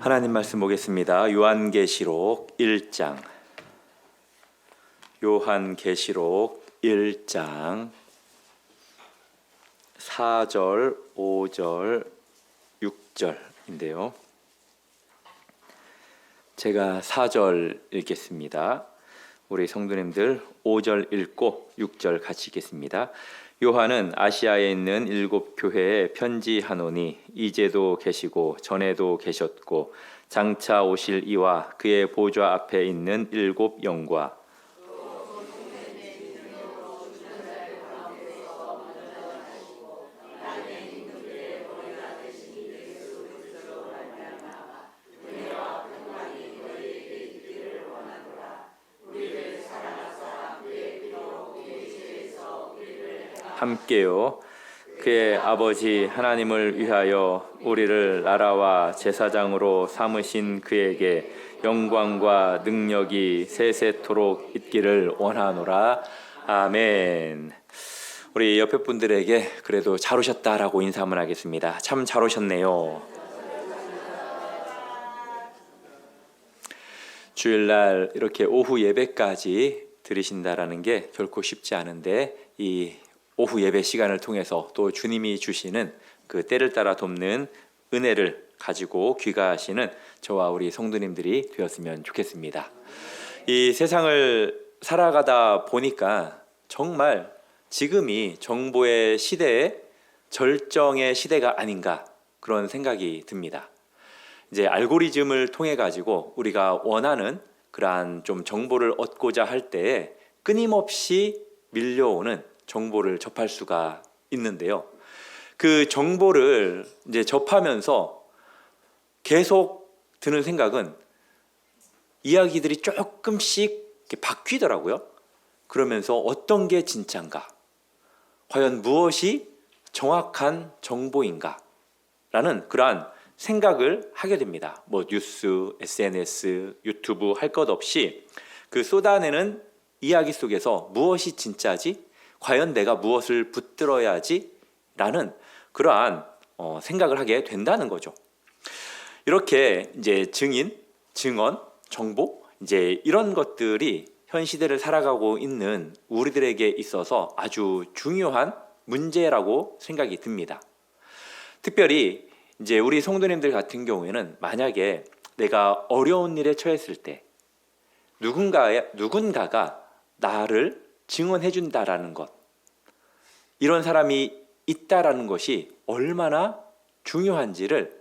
하나님 말씀 보겠습니다. 요한계시록 1장. 요한계시록 1장 4절, 5절, 6절인데요. 제가 4절 읽겠습니다. 우리 성도님들 5절 읽고 6절 같이 읽겠습니다. 요한은 아시아에 있는 7 교회에 편지하노니 이제도 계시고 전에도 계셨고 장차 오실 이와 그의 보좌 앞에 있는 7 영과 함께요. 그의 아버지 하나님을 위하여 우리를 나라와 제사장으로 삼으신 그에게 영광과 능력이 세세토록 있기를 원하노라. 아멘. 우리 옆에 분들에게 그래도 잘 오셨다라고 인사 한번 하겠습니다. 참 잘 오셨네요. 주일날 이렇게 오후 예배까지 드리신다라는 게 결코 쉽지 않은데 이 오후 예배 시간을 통해서 또 주님이 주시는 그 때를 따라 돕는 은혜를 가지고 귀가하시는 저와 우리 성도님들이 되었으면 좋겠습니다. 이 세상을 살아가다 보니까 정말 지금이 정보의 시대에 절정의 시대가 아닌가 그런 생각이 듭니다. 이제 알고리즘을 통해 가지고 우리가 원하는 그러한 좀 정보를 얻고자 할 때에 끊임없이 밀려오는 정보를 접할 수가 있는데요. 그 정보를 이제 접하면서 계속 드는 생각은 이야기들이 조금씩 이렇게 바뀌더라고요. 그러면서 어떤 게 진짜인가? 과연 무엇이 정확한 정보인가? 라는 그러한 생각을 하게 됩니다. 뭐 뉴스, SNS, 유튜브 할 것 없이 그 쏟아내는 이야기 속에서 무엇이 진짜지? 과연 내가 무엇을 붙들어야지? 라는 그러한 생각을 하게 된다는 거죠. 이렇게 이제 증인, 증언, 정보 이제 이런 것들이 현 시대를 살아가고 있는 우리들에게 있어서 아주 중요한 문제라고 생각이 듭니다. 특별히 이제 우리 성도님들 같은 경우에는 만약에 내가 어려운 일에 처했을 때 누군가가 나를 증언해 준다라는 것, 이런 사람이 있다라는 것이 얼마나 중요한지를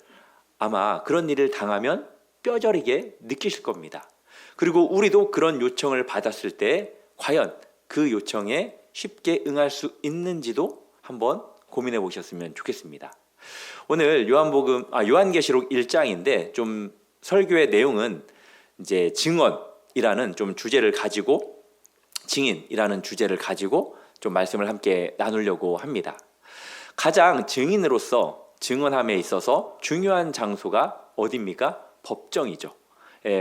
아마 그런 일을 당하면 뼈저리게 느끼실 겁니다. 그리고 우리도 그런 요청을 받았을 때 과연 그 요청에 쉽게 응할 수 있는지도 한번 고민해 보셨으면 좋겠습니다. 오늘 요한계시록 1장인데 좀 설교의 내용은 이제 증언이라는 좀 주제를 가지고 증인이라는 주제를 가지고 좀 말씀을 함께 나누려고 합니다. 가장 증인으로서 증언함에 있어서 중요한 장소가 어디입니까? 법정이죠.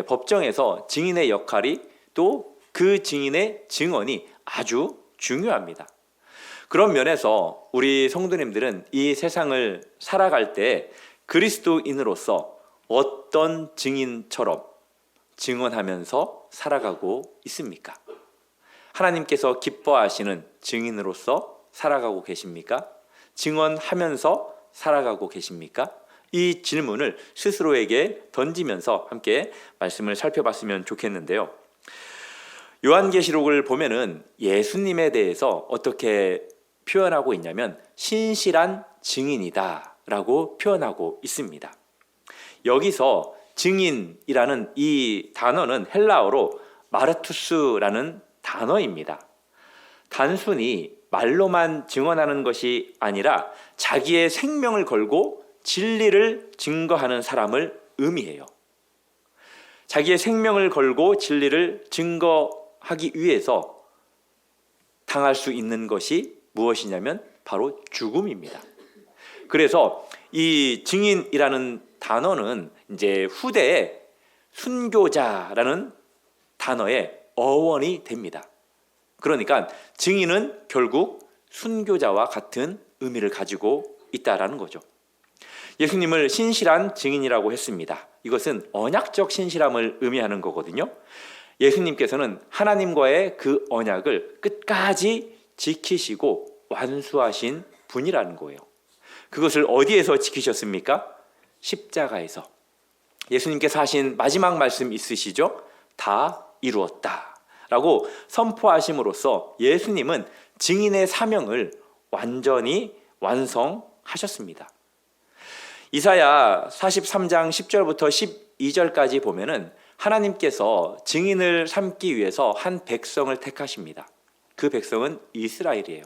법정에서 증인의 역할이 또 그 증인의 증언이 아주 중요합니다. 그런 면에서 우리 성도님들은 이 세상을 살아갈 때 그리스도인으로서 어떤 증인처럼 증언하면서 살아가고 있습니까? 하나님께서 기뻐하시는 증인으로서 살아가고 계십니까? 증언하면서 살아가고 계십니까? 이 질문을 스스로에게 던지면서 함께 말씀을 살펴봤으면 좋겠는데요. 요한계시록을 보면은 예수님에 대해서 어떻게 표현하고 있냐면 신실한 증인이다 라고 표현하고 있습니다. 여기서 증인이라는 이 단어는 헬라어로 마르투스라는 단어입니다. 단순히 말로만 증언하는 것이 아니라 자기의 생명을 걸고 진리를 증거하는 사람을 의미해요. 자기의 생명을 걸고 진리를 증거하기 위해서 당할 수 있는 것이 무엇이냐면 바로 죽음입니다. 그래서 이 증인이라는 단어는 이제 후대에 순교자라는 단어의 어원이 됩니다. 그러니까 증인은 결국 순교자와 같은 의미를 가지고 있다라는 거죠. 예수님을 신실한 증인이라고 했습니다. 이것은 언약적 신실함을 의미하는 거거든요. 예수님께서는 하나님과의 그 언약을 끝까지 지키시고 완수하신 분이라는 거예요. 그것을 어디에서 지키셨습니까? 십자가에서. 예수님께서 하신 마지막 말씀 있으시죠? 다 이루었다 라고 선포하심으로써 예수님은 증인의 사명을 완전히 완성하셨습니다. 이사야 43장 10절부터 12절까지 보면은 하나님께서 증인을 삼기 위해서 한 백성을 택하십니다. 그 백성은 이스라엘이에요.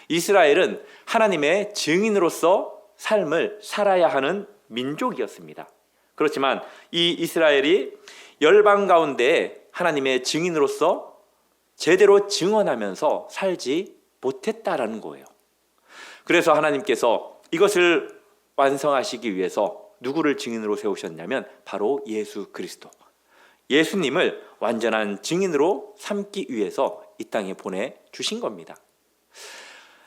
이스라엘은 하나님의 증인으로서 삶을 살아야 하는 민족이었습니다. 그렇지만 이 이스라엘이 열방 가운데 하나님의 증인으로서 제대로 증언하면서 살지 못했다라는 거예요. 그래서 하나님께서 이것을 완성하시기 위해서 누구를 증인으로 세우셨냐면 바로 예수 그리스도. 예수님을 완전한 증인으로 삼기 위해서 이 땅에 보내주신 겁니다.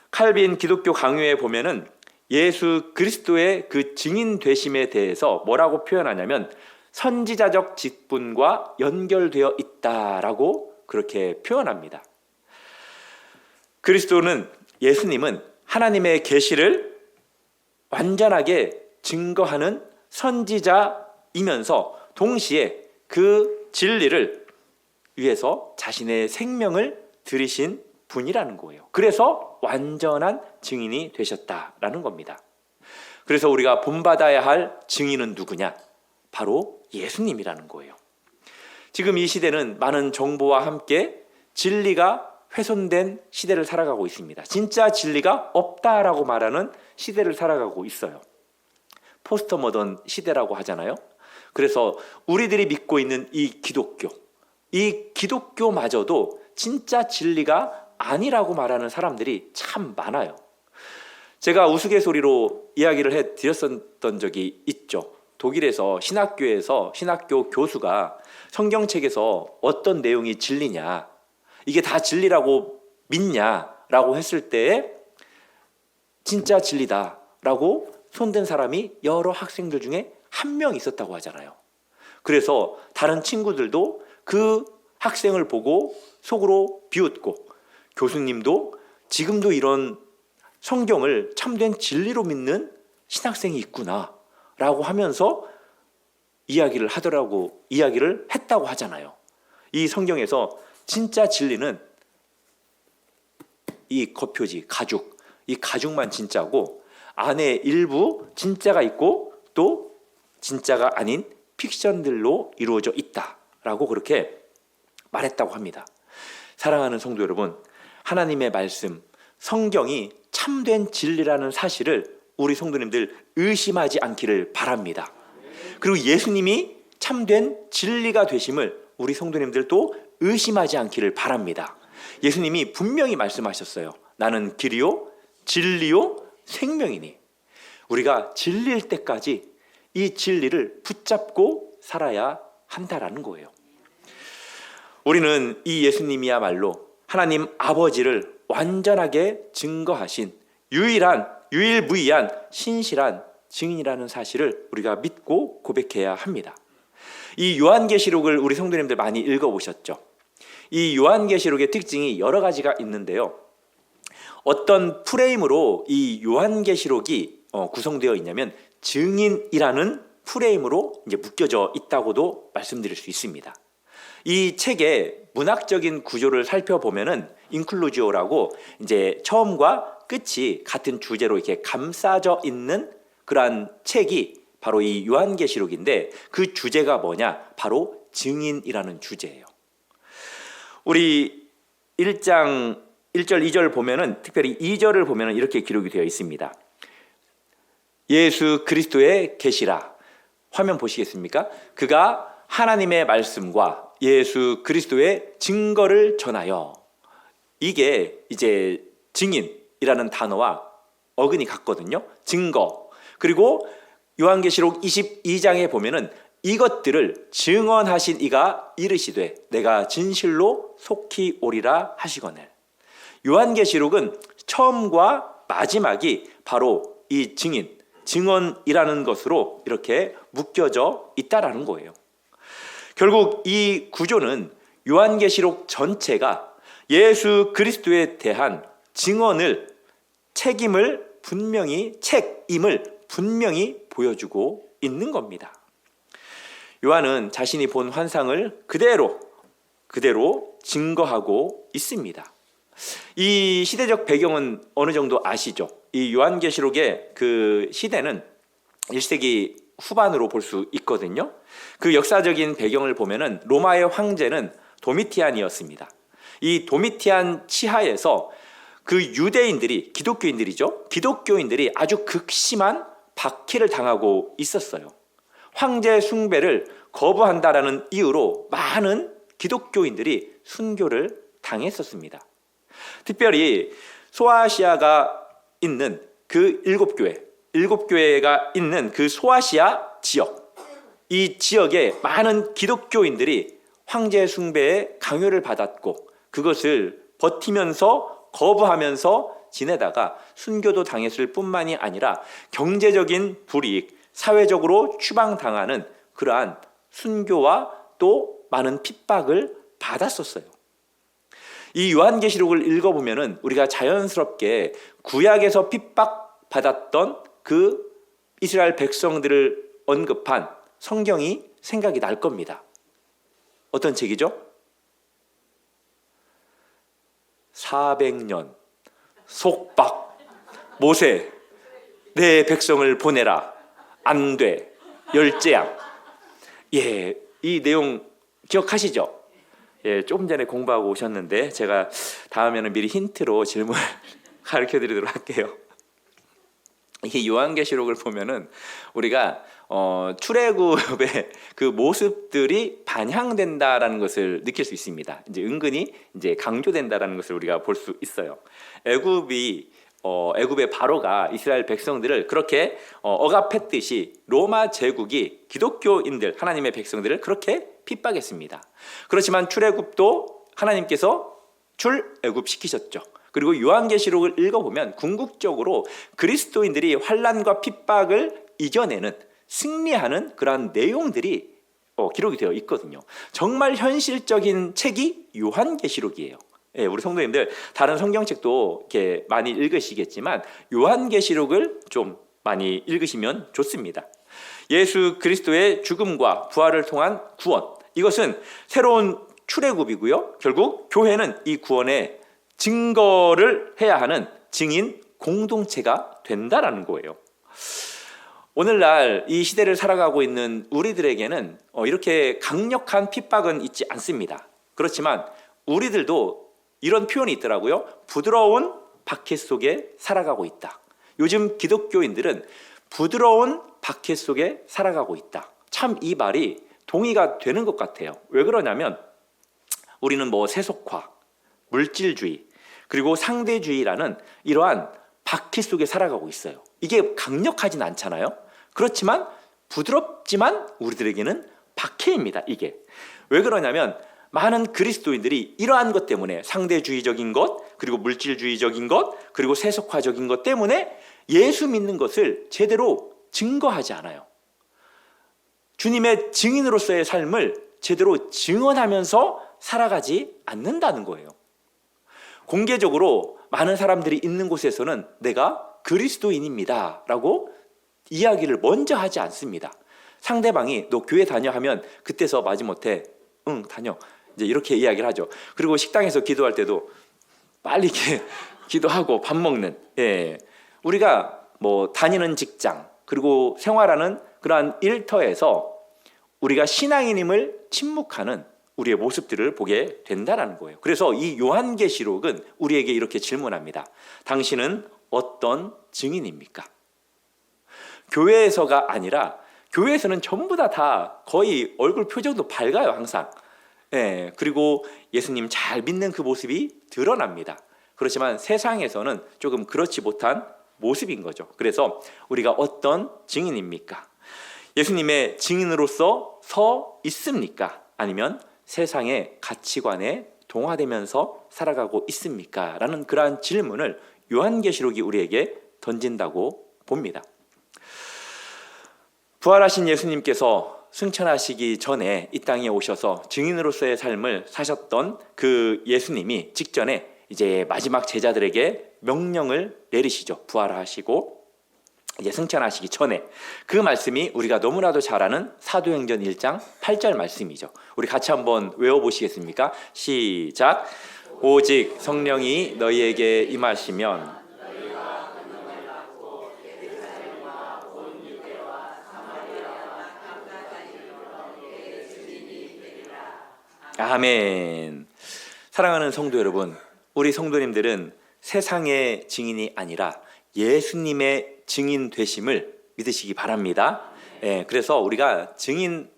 칼빈 기독교 강요에 보면은 예수 그리스도의 그 증인 되심에 대해서 뭐라고 표현하냐면 선지자적 직분과 연결되어 있다라고 그렇게 표현합니다. 그리스도는, 예수님은 하나님의 계시를 완전하게 증거하는 선지자이면서 동시에 그 진리를 위해서 자신의 생명을 들이신 분이라는 거예요. 그래서 완전한 증인이 되셨다라는 겁니다. 그래서 우리가 본받아야 할 증인은 누구냐? 바로 예수님이라는 거예요. 지금 이 시대는 많은 정보와 함께 진리가 훼손된 시대를 살아가고 있습니다. 진짜 진리가 없다라고 말하는 시대를 살아가고 있어요. 포스트 모던 시대라고 하잖아요. 그래서 우리들이 믿고 있는 이 기독교마저도 진짜 진리가 아니라고 말하는 사람들이 참 많아요. 제가 우스갯소리로 이야기를 해드렸었던 적이 있죠. 독일에서 신학교에서 신학교 교수가 성경책에서 어떤 내용이 진리냐, 이게 다 진리라고 믿냐라고 했을 때 진짜 진리다라고 손든 사람이 여러 학생들 중에 한 명 있었다고 하잖아요. 그래서 다른 친구들도 그 학생을 보고 속으로 비웃고, 교수님도 지금도 이런 성경을 참된 진리로 믿는 신학생이 있구나 라고 하면서 이야기를 했다고 하잖아요. 이 성경에서 진짜 진리는 이 겉표지, 이 가죽만 진짜고 안에 일부 진짜가 있고 또 진짜가 아닌 픽션들로 이루어져 있다라고 그렇게 말했다고 합니다. 사랑하는 성도 여러분, 하나님의 말씀, 성경이 참된 진리라는 사실을 우리 성도님들 의심하지 않기를 바랍니다. 그리고 예수님이 참된 진리가 되심을 우리 성도님들도 의심하지 않기를 바랍니다. 예수님이 분명히 말씀하셨어요. 나는 길이요, 진리요, 생명이니. 우리가 진리일 때까지 이 진리를 붙잡고 살아야 한다라는 거예요. 우리는 이 예수님이야말로 하나님 아버지를 완전하게 증거하신 유일무이한 신실한 증인이라는 사실을 우리가 믿고 고백해야 합니다. 이 요한계시록을 우리 성도님들 많이 읽어보셨죠? 이 요한계시록의 특징이 여러 가지가 있는데요. 어떤 프레임으로 이 요한계시록이 구성되어 있냐면 증인이라는 프레임으로 이제 묶여져 있다고도 말씀드릴 수 있습니다. 이 책의 문학적인 구조를 살펴보면은 인클루지오라고 이제 처음과 끝이 같은 주제로 이렇게 감싸져 있는 그러한 책이 바로 이 요한계시록인데, 그 주제가 뭐냐? 바로 증인이라는 주제예요. 우리 1장 1절 2절 보면은, 특별히 2절을 보면은 이렇게 기록이 되어 있습니다. 예수 그리스도의 계시라. 화면 보시겠습니까? 그가 하나님의 말씀과 예수 그리스도의 증거를 전하여. 이게 이제 증인이라는 단어와 어근이 같거든요. 증거. 그리고 요한계시록 22장에 보면은 이것들을 증언하신 이가 이르시되 내가 진실로 속히 오리라 하시거늘. 요한계시록은 처음과 마지막이 바로 이 증인, 증언이라는 것으로 이렇게 묶여져 있다라는 거예요. 결국 이 구조는 요한계시록 전체가 예수 그리스도에 대한 책임을 분명히 보여주고 있는 겁니다. 요한은 자신이 본 환상을 그대로 증거하고 있습니다. 이 시대적 배경은 어느 정도 아시죠? 이 요한계시록의 그 시대는 1세기 후반으로 볼 수 있거든요. 그 역사적인 배경을 보면은 로마의 황제는 도미티안이었습니다. 이 도미티안 치하에서 그 유대인들이, 기독교인들이 아주 극심한 박해를 당하고 있었어요. 황제 숭배를 거부한다라는 이유로 많은 기독교인들이 순교를 당했었습니다. 특별히 소아시아가 있는 그 일곱 교회가 있는 그 소아시아 지역, 이 지역에 많은 기독교인들이 황제 숭배의 강요를 받았고 그것을 버티면서 거부하면서 지내다가 순교도 당했을 뿐만이 아니라 경제적인 불이익, 사회적으로 추방당하는 그러한 순교와 또 많은 핍박을 받았었어요. 이 요한계시록을 읽어보면은 우리가 자연스럽게 구약에서 핍박받았던 그 이스라엘 백성들을 언급한 성경이 생각이 날 겁니다. 어떤 책이죠? 400년 속박 모세 내 백성을 보내라 안 돼 열재앙. 예, 이 내용 기억하시죠? 예, 조금 전에 공부하고 오셨는데 제가 다음에는 미리 힌트로 질문을 가르쳐 드리도록 할게요. 이 요한계시록을 보면은 우리가 출애굽의 그 모습들이 반향된다라는 것을 느낄 수 있습니다. 이제 은근히 이제 강조된다라는 것을 우리가 볼 수 있어요. 애굽의 바로가 이스라엘 백성들을 그렇게 억압했듯이 로마 제국이 기독교인들, 하나님의 백성들을 그렇게 핍박했습니다. 그렇지만 출애굽도 하나님께서 출애굽시키셨죠. 그리고 요한계시록을 읽어보면 궁극적으로 그리스도인들이 환난과 핍박을 이겨내는, 승리하는 그러한 내용들이 기록이 되어 있거든요. 정말 현실적인 책이 요한계시록이에요. 예, 우리 성도님들 다른 성경책도 이렇게 많이 읽으시겠지만 요한계시록을 좀 많이 읽으시면 좋습니다. 예수 그리스도의 죽음과 부활을 통한 구원, 이것은 새로운 출애굽이고요. 결국 교회는 이 구원의 증거를 해야 하는 증인 공동체가 된다라는 거예요. 오늘날 이 시대를 살아가고 있는 우리들에게는 이렇게 강력한 핍박은 있지 않습니다. 그렇지만 우리들도 이런 표현이 있더라고요. 부드러운 박해 속에 살아가고 있다. 요즘 기독교인들은 부드러운 박해 속에 살아가고 있다. 참 이 말이 동의가 되는 것 같아요. 왜 그러냐면 우리는 세속화, 물질주의, 그리고 상대주의라는 이러한 박해 속에 살아가고 있어요. 이게 강력하진 않잖아요. 그렇지만 부드럽지만 우리들에게는 박해입니다. 이게 왜 그러냐면 많은 그리스도인들이 이러한 것 때문에, 상대주의적인 것, 그리고 물질주의적인 것, 그리고 세속화적인 것 때문에 예수 믿는 것을 제대로 증거하지 않아요. 주님의 증인으로서의 삶을 제대로 증언하면서 살아가지 않는다는 거예요. 공개적으로 많은 사람들이 있는 곳에서는 내가 그리스도인입니다 라고 이야기를 먼저 하지 않습니다. 상대방이 너 교회 다녀 하면 그때서 마지못해 응 다녀 이제 이렇게 이야기를 하죠. 그리고 식당에서 기도할 때도 빨리 이렇게 기도하고 밥 먹는, 우리가 다니는 직장 그리고 생활하는 그러한 일터에서 우리가 신앙인임을 침묵하는 우리의 모습들을 보게 된다는 거예요. 그래서 이 요한계시록은 우리에게 이렇게 질문합니다. 당신은 어떤 증인입니까? 교회에서가 아니라, 교회에서는 전부 다 거의 얼굴 표정도 밝아요, 항상. 그리고 예수님 잘 믿는 그 모습이 드러납니다. 그렇지만 세상에서는 조금 그렇지 못한 모습인 거죠. 그래서 우리가 어떤 증인입니까? 예수님의 증인으로서 서 있습니까? 아니면 세상의 가치관에 동화되면서 살아가고 있습니까? 라는 그러한 질문을 요한계시록이 우리에게 던진다고 봅니다. 부활하신 예수님께서 승천하시기 전에 이 땅에 오셔서 증인으로서의 삶을 사셨던 그 예수님이 직전에 이제 마지막 제자들에게 명령을 내리시죠. 부활하시고 이제 승천하시기 전에 그 말씀이 우리가 너무나도 잘 아는 사도행전 1장 8절 말씀이죠. 우리 같이 한번 외워보시겠습니까? 시작. 오직 성령이 너희에게 임하시면 아멘. 사랑하는 성도 여러분, 우리 성도님들은 세상의 증인이 아니라 예수님의 증인 되심을 믿으시기 바랍니다. 그래서 우리가 증인할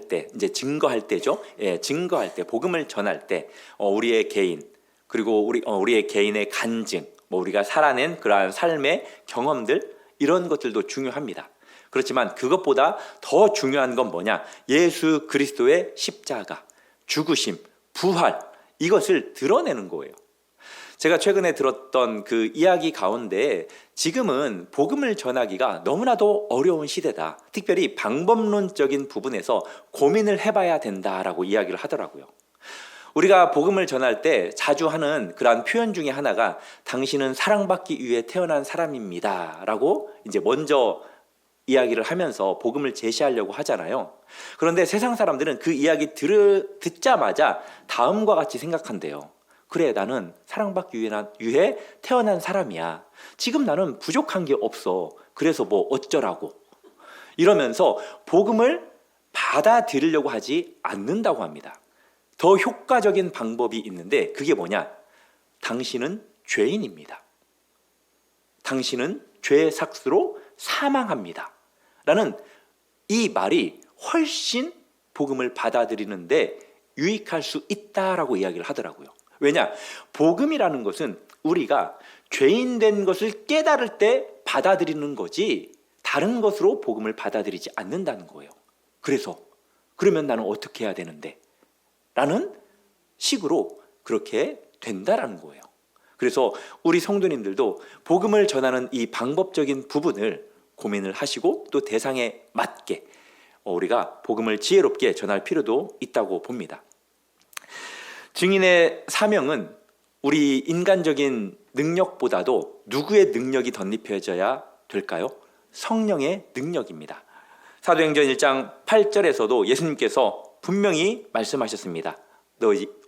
때, 이제 증거할 때죠. 증거할 때, 복음을 전할 때, 우리의 개인, 그리고 우리의 개인의 간증, 우리가 살아낸 그러한 삶의 경험들, 이런 것들도 중요합니다. 그렇지만 그것보다 더 중요한 건 뭐냐? 예수 그리스도의 십자가, 죽으심, 부활, 이것을 드러내는 거예요. 제가 최근에 들었던 그 이야기 가운데 지금은 복음을 전하기가 너무나도 어려운 시대다. 특별히 방법론적인 부분에서 고민을 해봐야 된다라고 이야기를 하더라고요. 우리가 복음을 전할 때 자주 하는 그러한 표현 중에 하나가 당신은 사랑받기 위해 태어난 사람입니다 라고 이제 먼저 이야기를 하면서 복음을 제시하려고 하잖아요. 그런데 세상 사람들은 그 이야기 듣자마자 다음과 같이 생각한대요. 그래, 나는 사랑받기 위해 태어난 사람이야. 지금 나는 부족한 게 없어. 그래서 뭐 어쩌라고. 이러면서 복음을 받아들이려고 하지 않는다고 합니다. 더 효과적인 방법이 있는데 그게 뭐냐? 당신은 죄인입니다. 당신은 죄의 삭스로 사망합니다. 라는 이 말이 훨씬 복음을 받아들이는데 유익할 수 있다라고 이야기를 하더라고요. 왜냐? 복음이라는 것은 우리가 죄인 된 것을 깨달을 때 받아들이는 거지 다른 것으로 복음을 받아들이지 않는다는 거예요. 그러면 나는 어떻게 해야 되는데? 라는 식으로 그렇게 된다라는 거예요. 그래서 우리 성도님들도 복음을 전하는 이 방법적인 부분을 고민을 하시고 또 대상에 맞게 우리가 복음을 지혜롭게 전할 필요도 있다고 봅니다. 증인의 사명은 우리 인간적인 능력보다도 누구의 능력이 덧입혀져야 될까요? 성령의 능력입니다. 사도행전 1장 8절에서도 예수님께서 분명히 말씀하셨습니다.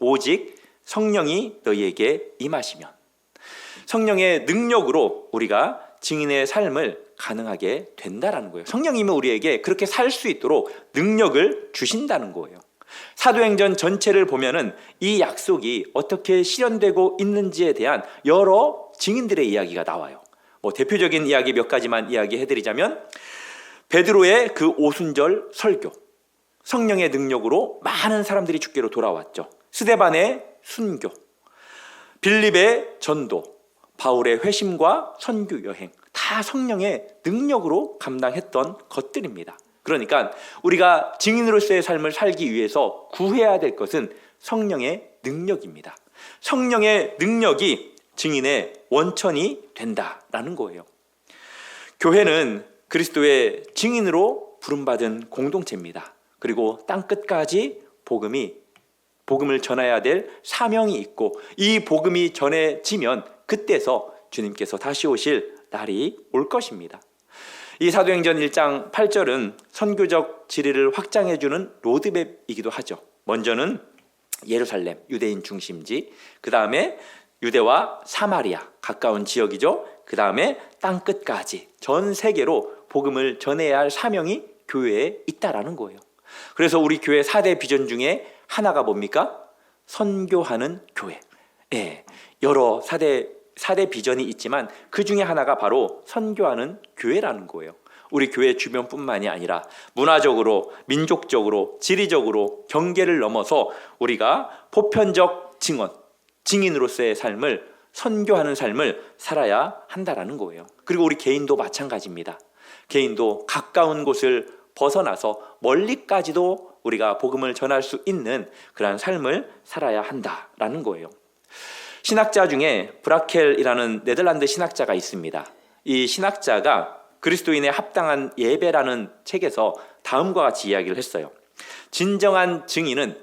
오직 성령이 너희에게 임하시면. 성령의 능력으로 우리가 증인의 삶을 가능하게 된다라는 거예요. 성령님이 우리에게 그렇게 살 수 있도록 능력을 주신다는 거예요. 사도행전 전체를 보면은 이 약속이 어떻게 실현되고 있는지에 대한 여러 증인들의 이야기가 나와요. 대표적인 이야기 몇 가지만 이야기해드리자면 베드로의 그 오순절 설교, 성령의 능력으로 많은 사람들이 주께로 돌아왔죠. 스데반의 순교, 빌립의 전도, 바울의 회심과 선교 여행, 다 성령의 능력으로 감당했던 것들입니다. 그러니까 우리가 증인으로서의 삶을 살기 위해서 구해야 될 것은 성령의 능력입니다. 성령의 능력이 증인의 원천이 된다라는 거예요. 교회는 그리스도의 증인으로 부름받은 공동체입니다. 그리고 땅끝까지 복음을 전해야 될 사명이 있고 이 복음이 전해지면 그때서 주님께서 다시 오실 날이 올 것입니다. 이 사도행전 1장 8절은 선교적 지리를 확장해주는 로드맵이기도 하죠. 먼저는 예루살렘, 유대인 중심지, 그 다음에 유대와 사마리아, 가까운 지역이죠. 그 다음에 땅끝까지 전 세계로 복음을 전해야 할 사명이 교회에 있다라는 거예요. 그래서 우리 교회 4대 비전 중에 하나가 뭡니까? 선교하는 교회. 여러 4대 비전이 있지만 그 중에 하나가 바로 선교하는 교회라는 거예요. 우리 교회 주변뿐만이 아니라 문화적으로, 민족적으로, 지리적으로 경계를 넘어서 우리가 보편적 증인으로서의 삶을, 선교하는 삶을 살아야 한다라는 거예요. 그리고 우리 개인도 마찬가지입니다. 개인도 가까운 곳을 벗어나서 멀리까지도 우리가 복음을 전할 수 있는 그러한 삶을 살아야 한다라는 거예요. 신학자 중에 브라켈이라는 네덜란드 신학자가 있습니다. 이 신학자가 그리스도인의 합당한 예배라는 책에서 다음과 같이 이야기를 했어요. 진정한 증인은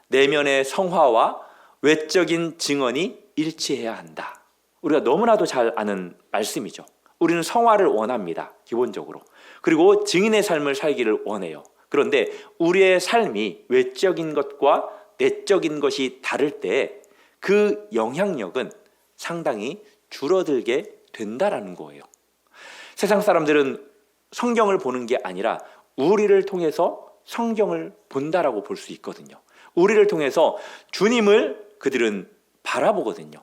내면의 성화와 외적인 증언이 일치해야 한다. 우리가 너무나도 잘 아는 말씀이죠. 우리는 성화를 원합니다, 기본적으로. 그리고 증인의 삶을 살기를 원해요. 그런데 우리의 삶이 외적인 것과 내적인 것이 다를 때 그 영향력은 상당히 줄어들게 된다라는 거예요. 세상 사람들은 성경을 보는 게 아니라 우리를 통해서 성경을 본다라고 볼 수 있거든요. 우리를 통해서 주님을 그들은 바라보거든요.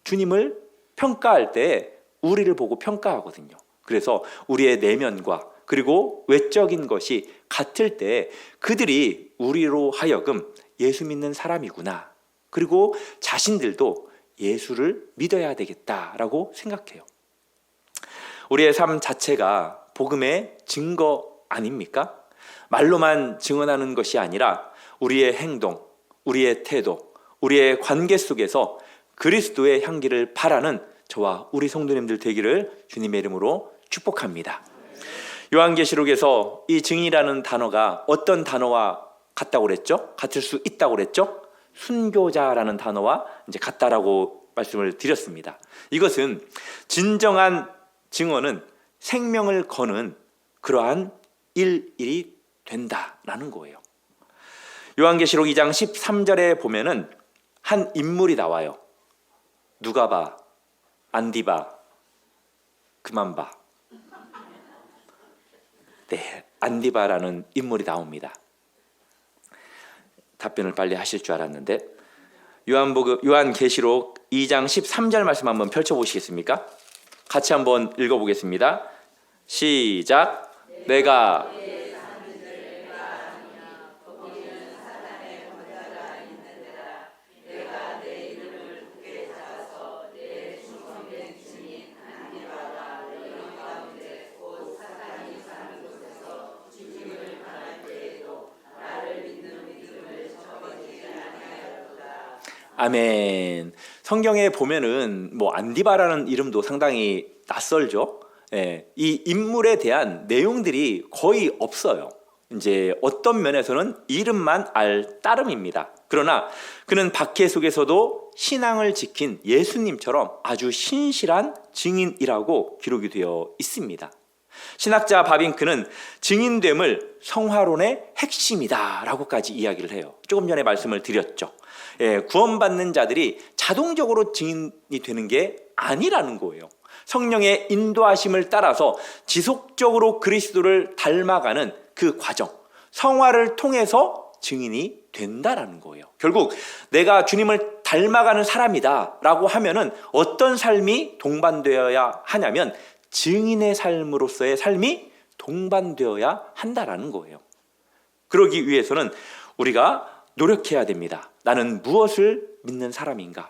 주님을 평가할 때 우리를 보고 평가하거든요. 그래서 우리의 내면과 그리고 외적인 것이 같을 때 그들이 우리로 하여금 예수 믿는 사람이구나, 그리고 자신들도 예수를 믿어야 되겠다라고 생각해요. 우리의 삶 자체가 복음의 증거 아닙니까? 말로만 증언하는 것이 아니라 우리의 행동, 우리의 태도, 우리의 관계 속에서 그리스도의 향기를 바라는 저와 우리 성도님들 되기를 주님의 이름으로 축복합니다. 요한계시록에서 이 증인이라는 단어가 어떤 단어와 같다고 그랬죠? 같을 수 있다고 그랬죠? 순교자라는 단어와 이제 같다라고 말씀을 드렸습니다. 이것은 진정한 증언은 생명을 거는 그러한 일이 된다라는 거예요. 요한계시록 2장 13절에 보면은 한 인물이 나와요. 누가 봐, 안디 봐, 그만 봐. 네, 안디바라는 인물이 나옵니다. 답변을 빨리 하실 줄 알았는데, 요한계시록 2장 13절 말씀 한번 펼쳐보시겠습니까? 같이 한번 읽어보겠습니다. 시작. 내가 아멘. 성경에 보면은 뭐 안디바라는 이름도 상당히 낯설죠. 예, 이 인물에 대한 내용들이 거의 없어요. 이제 어떤 면에서는 이름만 알 따름입니다. 그러나 그는 박해 속에서도 신앙을 지킨 예수님처럼 아주 신실한 증인이라고 기록이 되어 있습니다. 신학자 바빙크는 증인됨을 성화론의 핵심이다라고까지 이야기를 해요. 조금 전에 말씀을 드렸죠. 구원받는 자들이 자동적으로 증인이 되는 게 아니라는 거예요. 성령의 인도하심을 따라서 지속적으로 그리스도를 닮아가는 그 과정, 성화를 통해서 증인이 된다라는 거예요. 결국 내가 주님을 닮아가는 사람이다 라고 하면은 어떤 삶이 동반되어야 하냐면 증인의 삶으로서의 삶이 동반되어야 한다라는 거예요. 그러기 위해서는 우리가 노력해야 됩니다. 나는 무엇을 믿는 사람인가?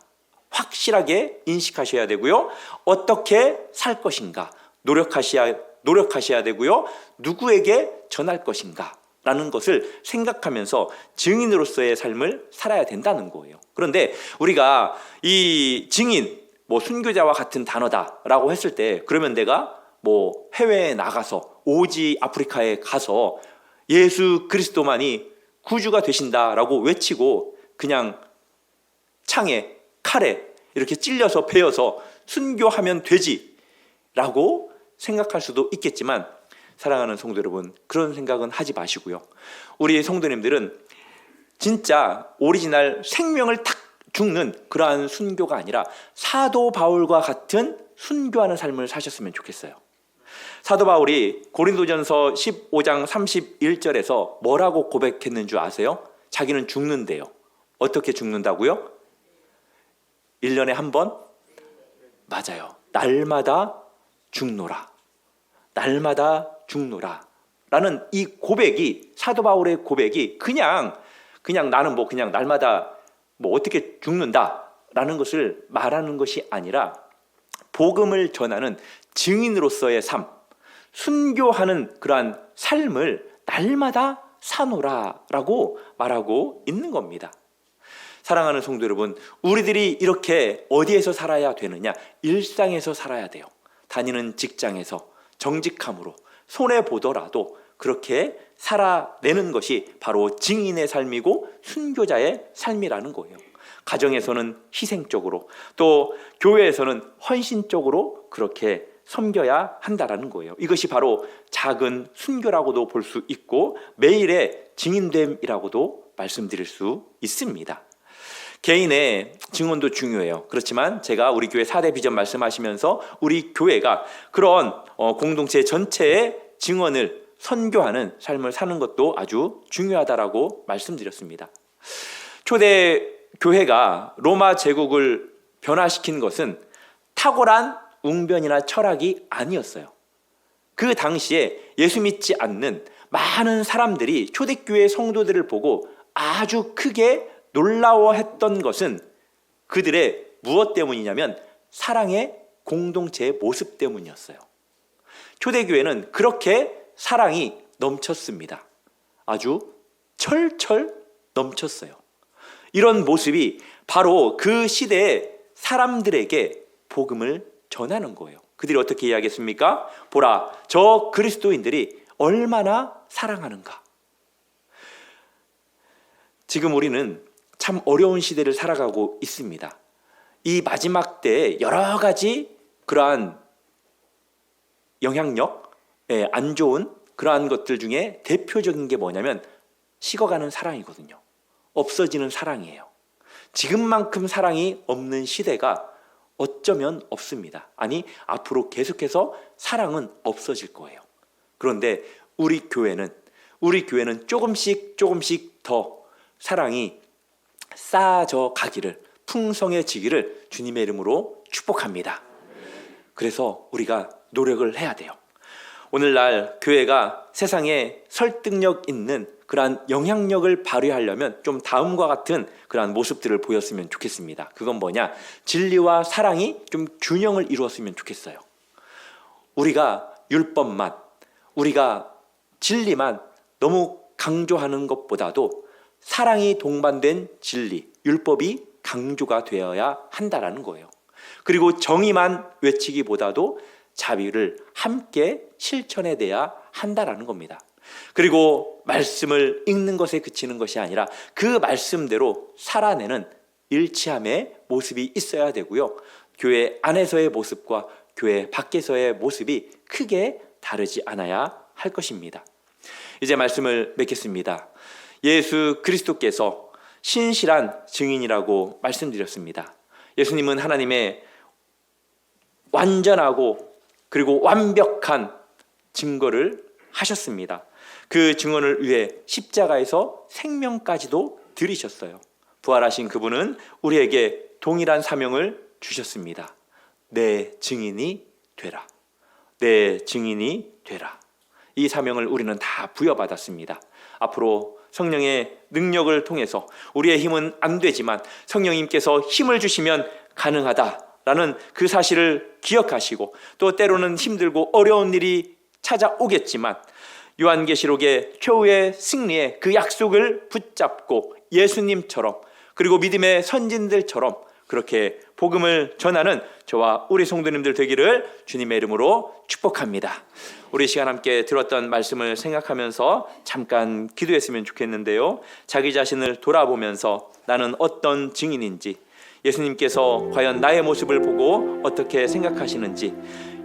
확실하게 인식하셔야 되고요. 어떻게 살 것인가? 노력하셔야 되고요. 누구에게 전할 것인가? 라는 것을 생각하면서 증인으로서의 삶을 살아야 된다는 거예요. 그런데 우리가 이 증인, 뭐 순교자와 같은 단어다라고 했을 때 그러면 내가 뭐 해외에 나가서 오지 아프리카에 가서 예수 그리스도만이 구주가 되신다라고 외치고 그냥 창에 칼에 이렇게 찔려서 베어서 순교하면 되지라고 생각할 수도 있겠지만, 사랑하는 성도 여러분, 그런 생각은 하지 마시고요. 우리 성도님들은 진짜 오리지널 생명을 탁 죽는 그러한 순교가 아니라 사도 바울과 같은 순교하는 삶을 사셨으면 좋겠어요. 사도 바울이 고린도전서 15장 31절에서 뭐라고 고백했는 줄 아세요? 자기는 죽는데요. 어떻게 죽는다고요? 1년에 한 번? 맞아요. 날마다 죽노라. 날마다 죽노라. 라는 이 고백이, 사도 바울의 고백이 그냥 나는 뭐 그냥 날마다 뭐 어떻게 죽는다 라는 것을 말하는 것이 아니라 복음을 전하는 증인으로서의 삶, 순교하는 그러한 삶을 날마다 사노라 라고 말하고 있는 겁니다. 사랑하는 성도 여러분, 우리들이 이렇게 어디에서 살아야 되느냐? 일상에서 살아야 돼요. 다니는 직장에서, 정직함으로 손해보더라도 그렇게 살아내는 것이 바로 증인의 삶이고 순교자의 삶이라는 거예요. 가정에서는 희생적으로, 또 교회에서는 헌신적으로 그렇게 섬겨야 한다라는 거예요. 이것이 바로 작은 순교라고도 볼 수 있고 매일의 증인됨이라고도 말씀드릴 수 있습니다. 개인의 증언도 중요해요. 그렇지만 제가 우리 교회 4대 비전 말씀하시면서 우리 교회가 그런 공동체 전체의 증언을 선교하는 삶을 사는 것도 아주 중요하다라고 말씀드렸습니다. 초대 교회가 로마 제국을 변화시킨 것은 탁월한 웅변이나 철학이 아니었어요. 그 당시에 예수 믿지 않는 많은 사람들이 초대교회 성도들을 보고 아주 크게 놀라워했던 것은 그들의 무엇 때문이냐면 사랑의 공동체의 모습 때문이었어요. 초대교회는 그렇게 사랑이 넘쳤습니다. 아주 철철 넘쳤어요. 이런 모습이 바로 그 시대의 사람들에게 복음을 전하는 거예요. 그들이 어떻게 이야기했습니까? 보라, 저 그리스도인들이 얼마나 사랑하는가. 지금 우리는 참 어려운 시대를 살아가고 있습니다. 이 마지막 때에 여러 가지 그러한 영향력, 안 좋은 그러한 것들 중에 대표적인 게 뭐냐면 식어가는 사랑이거든요. 없어지는 사랑이에요. 지금만큼 사랑이 없는 시대가 어쩌면 없습니다. 아니, 앞으로 계속해서 사랑은 없어질 거예요. 그런데 우리 교회는 조금씩 더 사랑이 쌓아져 가기를, 풍성해지기를 주님의 이름으로 축복합니다. 그래서 우리가 노력을 해야 돼요. 오늘날 교회가 세상에 설득력 있는 그러한 영향력을 발휘하려면 좀 다음과 같은 그러한 모습들을 보였으면 좋겠습니다. 그건 뭐냐? 진리와 사랑이 좀 균형을 이루었으면 좋겠어요. 우리가 율법만, 우리가 진리만 너무 강조하는 것보다도 사랑이 동반된 진리, 율법이 강조가 되어야 한다라는 거예요. 그리고 정의만 외치기보다도 자비를 함께 실천해내야 한다라는 겁니다. 그리고 말씀을 읽는 것에 그치는 것이 아니라 그 말씀대로 살아내는 일치함의 모습이 있어야 되고요. 교회 안에서의 모습과 교회 밖에서의 모습이 크게 다르지 않아야 할 것입니다. 이제 말씀을 맺겠습니다. 예수 그리스도께서 신실한 증인이라고 말씀드렸습니다. 예수님은 하나님의 완전하고 그리고 완벽한 증거를 하셨습니다. 그 증언을 위해 십자가에서 생명까지도 드리셨어요. 부활하신 그분은 우리에게 동일한 사명을 주셨습니다. 내 증인이 되라. 내 증인이 되라. 이 사명을 우리는 다 부여받았습니다. 앞으로 성령의 능력을 통해서 우리의 힘은 안 되지만 성령님께서 힘을 주시면 가능하다라는 그 사실을 기억하시고, 또 때로는 힘들고 어려운 일이 찾아오겠지만 요한계시록의 최후의 승리의 그 약속을 붙잡고 예수님처럼, 그리고 믿음의 선진들처럼 그렇게 복음을 전하는 저와 우리 성도님들 되기를 주님의 이름으로 축복합니다. 우리 시간 함께 들었던 말씀을 생각하면서 잠깐 기도했으면 좋겠는데요. 자기 자신을 돌아보면서 나는 어떤 증인인지, 예수님께서 과연 나의 모습을 보고 어떻게 생각하시는지,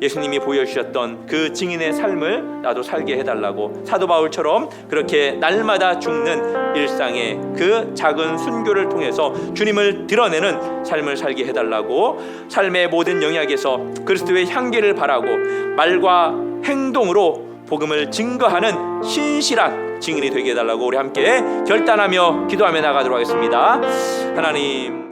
예수님이 보여주셨던 그 증인의 삶을 나도 살게 해달라고, 사도 바울처럼 그렇게 날마다 죽는 일상의 그 작은 순교를 통해서 주님을 드러내는 삶을 살게 해달라고, 삶의 모든 영역에서 그리스도의 향기를 바라고 말과 행동으로 복음을 증거하는 신실한 증인이 되게 해달라고 우리 함께 결단하며 기도하며 나가도록 하겠습니다. 하나님,